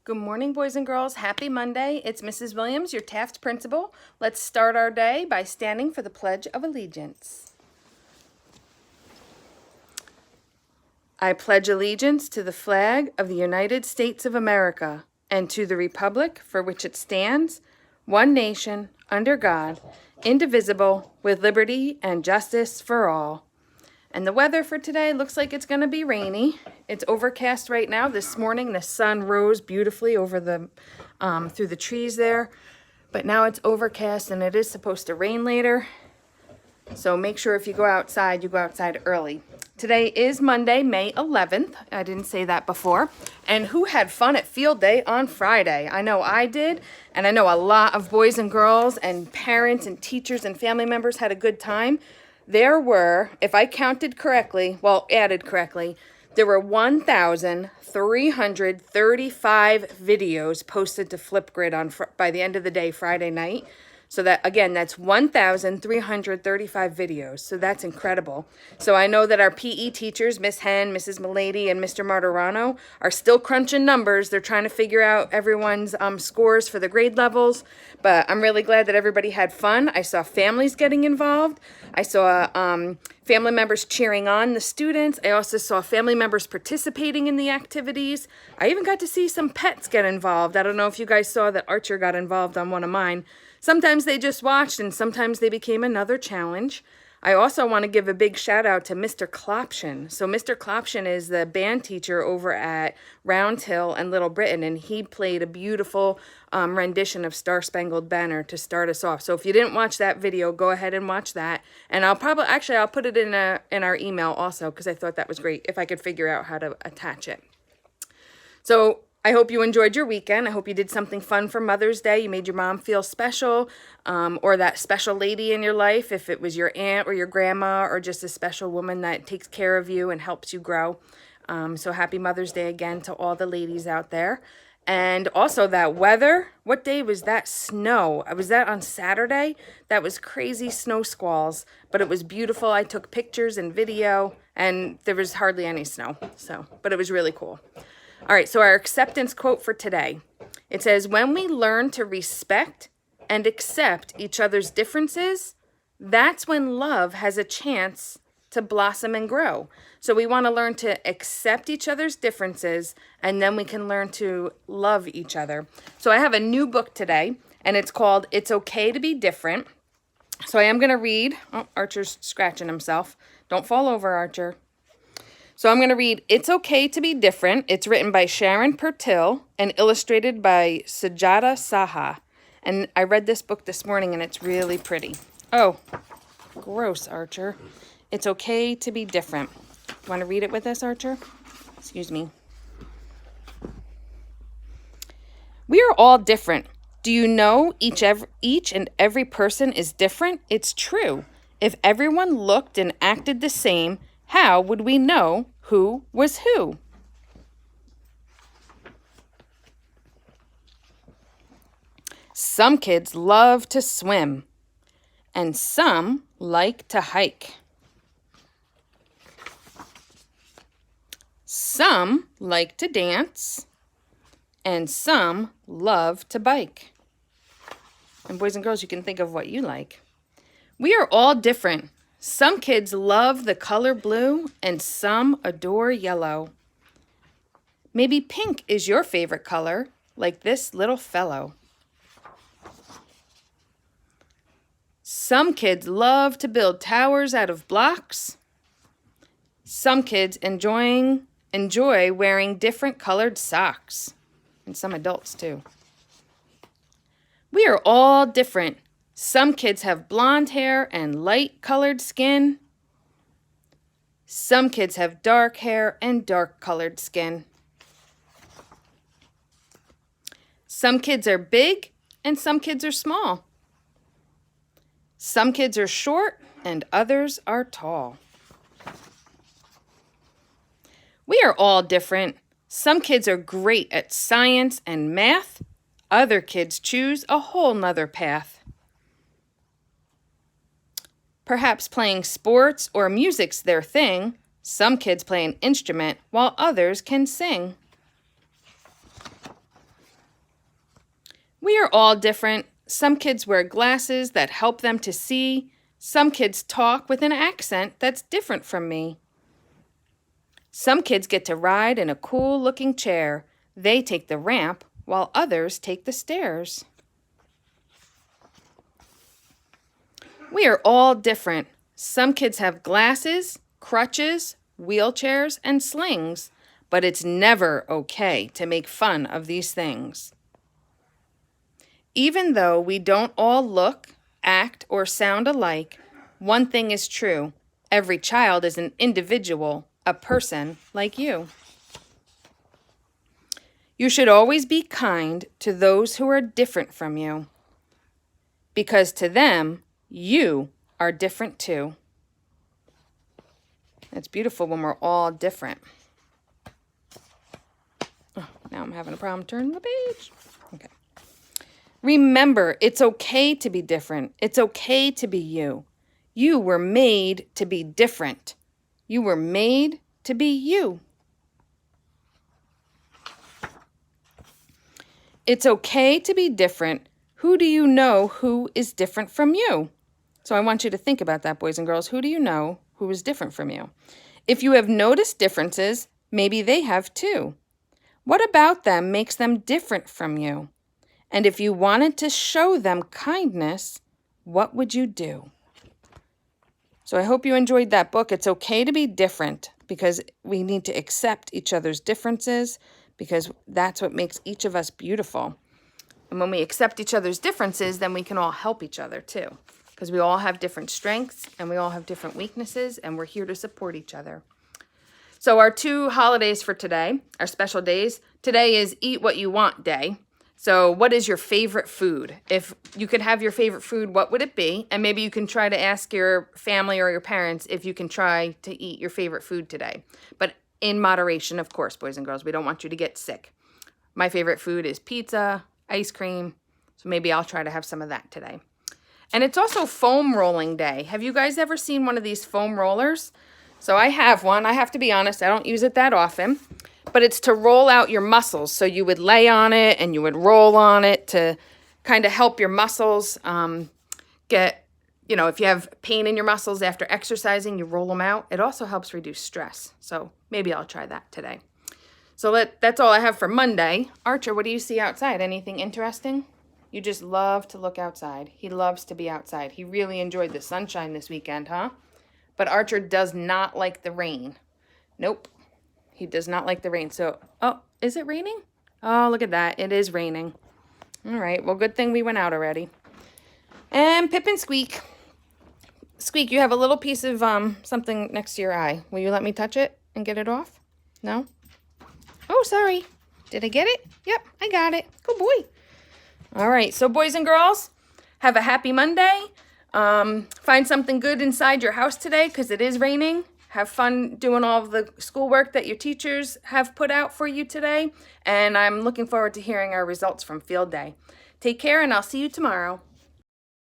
Good morning, boys and girls. Happy Monday. It's Mrs. Williams, your Taft principal. Let's start our day by standing for the Pledge of Allegiance. I pledge allegiance to the flag of the United States of America and to the republic for which it stands, one nation, under God, indivisible, with liberty and justice for all. And the weather for today looks like it's going to be rainy. It's overcast right now. This morning the sun rose beautifully over the through the trees there, but now it's overcast and it is supposed to rain later. So make sure if you go outside, you go outside early. Today is Monday, May 11th. I didn't say that before. And who had fun at field day on Friday? I know I did, and I know a lot of boys and girls and parents and teachers and family members had a good time. There were, if I counted correctly, added correctly, there were 1,335 videos posted to Flipgrid by the end of the day, Friday night. So that, again, that's 1,335 videos. So that's incredible. So I know that our PE teachers, Miss Hen, Mrs. Milady, and Mr. Martirano, are still crunching numbers. They're trying to figure out everyone's scores for the grade levels. But I'm really glad that everybody had fun. I saw families getting involved. I saw family members cheering on the students. I also saw family members participating in the activities. I even got to see some pets get involved. I don't know if you guys saw that Archer got involved on one of mine. Sometimes they just watched and sometimes they became another challenge. I also want to give a big shout out to Mr. Klopshin. So Mr. Klopshin is the band teacher over at Round Hill and Little Britain, and he played a beautiful rendition of Star Spangled Banner to start us off. So if you didn't watch that video, go ahead and watch that. And I'll put it in our email also because I thought that was great if I could figure out how to attach it. So I hope you enjoyed your weekend. I hope you did something fun for Mother's Day. You made your mom feel special, or that special lady in your life, if it was your aunt or your grandma or just a special woman that takes care of you and helps you grow. So happy Mother's Day again to all the ladies out there. And also that weather, what day was that? Snow. Was that on Saturday? That was crazy snow squalls, but it was beautiful. I took pictures and video, and there was hardly any snow. But it was really cool. All right, so our acceptance quote for today. It says, when we learn to respect and accept each other's differences, that's when love has a chance to blossom and grow. So we want to learn to accept each other's differences, and then we can learn to love each other. So I have a new book today, and it's called It's Okay to Be Different. So I am going to read. Oh, Archer's scratching himself. Don't fall over, Archer. So I'm going to read It's Okay to Be Different. It's written by Sharon Pertil and illustrated by Sujata Saha. And I read this book this morning, and it's really pretty. Oh, gross, Archer. It's okay to be different. Want to read it with us, Archer? Excuse me. We are all different. Do you know each and every person is different? It's true. If everyone looked and acted the same, how would we know who was who? Some kids love to swim, and some like to hike. Some like to dance, and some love to bike. And boys and girls, you can think of what you like. We are all different. Some kids love the color blue, and some adore yellow. Maybe pink is your favorite color, like this little fellow. Some kids love to build towers out of blocks. Some kids enjoy wearing different colored socks, and some adults too. We are all different. Some kids have blonde hair and light-colored skin. Some kids have dark hair and dark-colored skin. Some kids are big and some kids are small. Some kids are short and others are tall. We are all different. Some kids are great at science and math. Other kids choose a whole nother path. Perhaps playing sports or music's their thing. Some kids play an instrument while others can sing. We are all different. Some kids wear glasses that help them to see. Some kids talk with an accent that's different from me. Some kids get to ride in a cool-looking chair. They take the ramp while others take the stairs. We are all different. Some kids have glasses, crutches, wheelchairs, and slings, but it's never okay to make fun of these things. Even though we don't all look, act, or sound alike, one thing is true. Every child is an individual, a person like you. You should always be kind to those who are different from you, because to them, you are different too. It's beautiful when we're all different. Oh, now I'm having a problem turning the page. Okay. Remember, it's okay to be different. It's okay to be you. You were made to be different. You were made to be you. It's okay to be different. Who do you know who is different from you? So I want you to think about that, boys and girls. Who do you know who is different from you? If you have noticed differences, maybe they have too. What about them makes them different from you? And if you wanted to show them kindness, what would you do? So I hope you enjoyed that book. It's okay to be different because we need to accept each other's differences because that's what makes each of us beautiful. And when we accept each other's differences, then we can all help each other too, because we all have different strengths and we all have different weaknesses, and we're here to support each other. So our 2 holidays for today, our special days, today is Eat What You Want Day. So what is your favorite food? If you could have your favorite food, what would it be? And maybe you can try to ask your family or your parents if you can try to eat your favorite food today. But in moderation, of course, boys and girls. We don't want you to get sick. My favorite food is pizza, ice cream. So maybe I'll try to have some of that today. And it's also foam rolling day. Have you guys ever seen one of these foam rollers? So I have one. I have to be honest, I don't use it that often. But it's to roll out your muscles. So you would lay on it and you would roll on it to kind of help your muscles get, if you have pain in your muscles after exercising, you roll them out. It also helps reduce stress. So maybe I'll try that today. So that's all I have for Monday. Archer, what do you see outside? Anything interesting? You just love to look outside. He loves to be outside. He really enjoyed the sunshine this weekend, huh? But Archer does not like the rain. Nope. He does not like the rain. So, oh, is it raining? Oh, look at that. It is raining. All right. Well, good thing we went out already. And Pip and Squeak. Squeak, you have a little piece of something next to your eye. Will you let me touch it and get it off? No? Oh, sorry. Did I get it? Yep, I got it. Good boy. All right. So, boys and girls, have a happy Monday. Find something good inside your house today because it is raining. Have fun doing all of the schoolwork that your teachers have put out for you today. And I'm looking forward to hearing our results from field day. Take care, and I'll see you tomorrow.